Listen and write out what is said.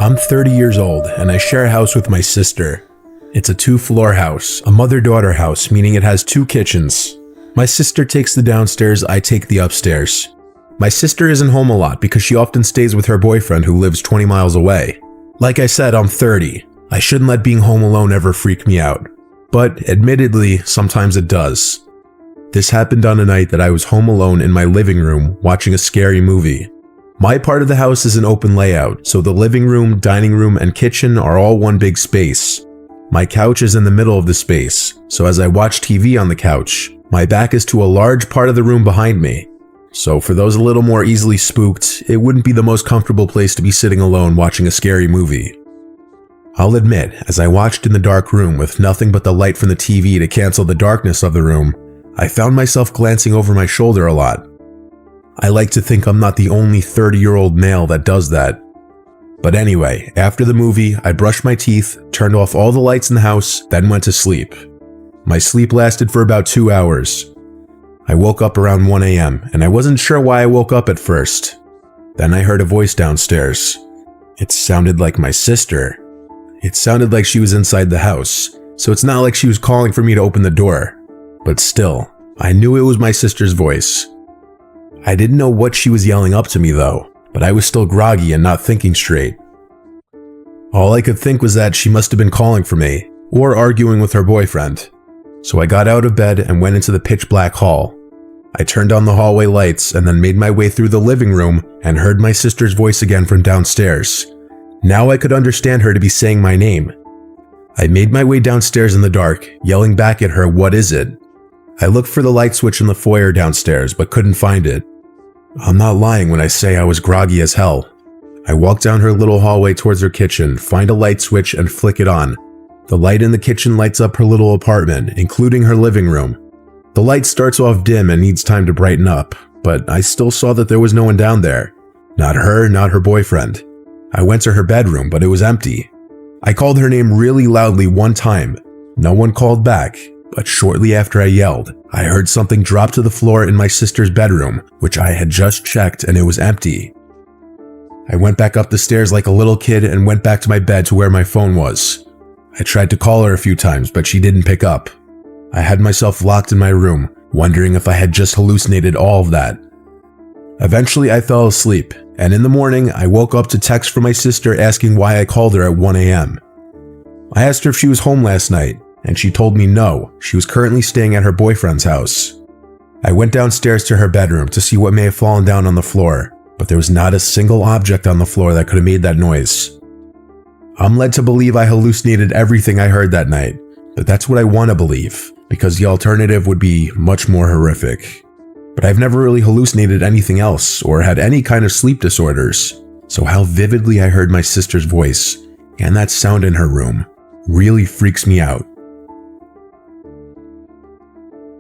I'm 30 years old and I share a house with my sister. It's a 2-floor house, a mother-daughter house, meaning it has 2 kitchens. My sister takes the downstairs, I take the upstairs. My sister isn't home a lot because she often stays with her boyfriend who lives 20 miles away. Like I said, I'm 30. I shouldn't let being home alone ever freak me out. But admittedly, sometimes it does. This happened on a night that I was home alone in my living room watching a scary movie. My part of the house is an open layout, so the living room, dining room, and kitchen are all one big space. My couch is in the middle of the space, so as I watch TV on the couch, my back is to a large part of the room behind me. So for those a little more easily spooked, it wouldn't be the most comfortable place to be sitting alone watching a scary movie. I'll admit, as I watched in the dark room with nothing but the light from the TV to cancel the darkness of the room, I found myself glancing over my shoulder a lot. I like to think I'm not the only 30-year-old male that does that. But anyway, after the movie, I brushed my teeth, turned off all the lights in the house, then went to sleep. My sleep lasted for about 2 hours. I woke up around 1 a.m., and I wasn't sure why I woke up at first. Then I heard a voice downstairs. It sounded like my sister. It sounded like she was inside the house, so it's not like she was calling for me to open the door. But still, I knew it was my sister's voice. I didn't know what she was yelling up to me though, but I was still groggy and not thinking straight. All I could think was that she must have been calling for me, or arguing with her boyfriend. So I got out of bed and went into the pitch black hall. I turned on the hallway lights and then made my way through the living room and heard my sister's voice again from downstairs. Now I could understand her to be saying my name. I made my way downstairs in the dark, yelling back at her, "What is it?" I looked for the light switch in the foyer downstairs, but couldn't find it. I'm not lying when I say I was groggy as hell. I walked down her little hallway towards her kitchen, find a light switch, and flick it on. The light in the kitchen lights up her little apartment, including her living room. The light starts off dim and needs time to brighten up, but I still saw that there was no one down there. Not her, not her boyfriend. I went to her bedroom, but it was empty. I called her name really loudly one time. No one called back. But shortly after I yelled, I heard something drop to the floor in my sister's bedroom, which I had just checked and it was empty. I went back up the stairs like a little kid and went back to my bed to where my phone was. I tried to call her a few times, but she didn't pick up. I had myself locked in my room, wondering if I had just hallucinated all of that. Eventually I fell asleep, and in the morning I woke up to text from my sister asking why I called her at 1 a.m. I asked her if she was home last night, and she told me no, she was currently staying at her boyfriend's house. I went downstairs to her bedroom to see what may have fallen down on the floor, but there was not a single object on the floor that could have made that noise. I'm led to believe I hallucinated everything I heard that night, but that's what I want to believe, because the alternative would be much more horrific. But I've never really hallucinated anything else or had any kind of sleep disorders, so how vividly I heard my sister's voice and that sound in her room really freaks me out.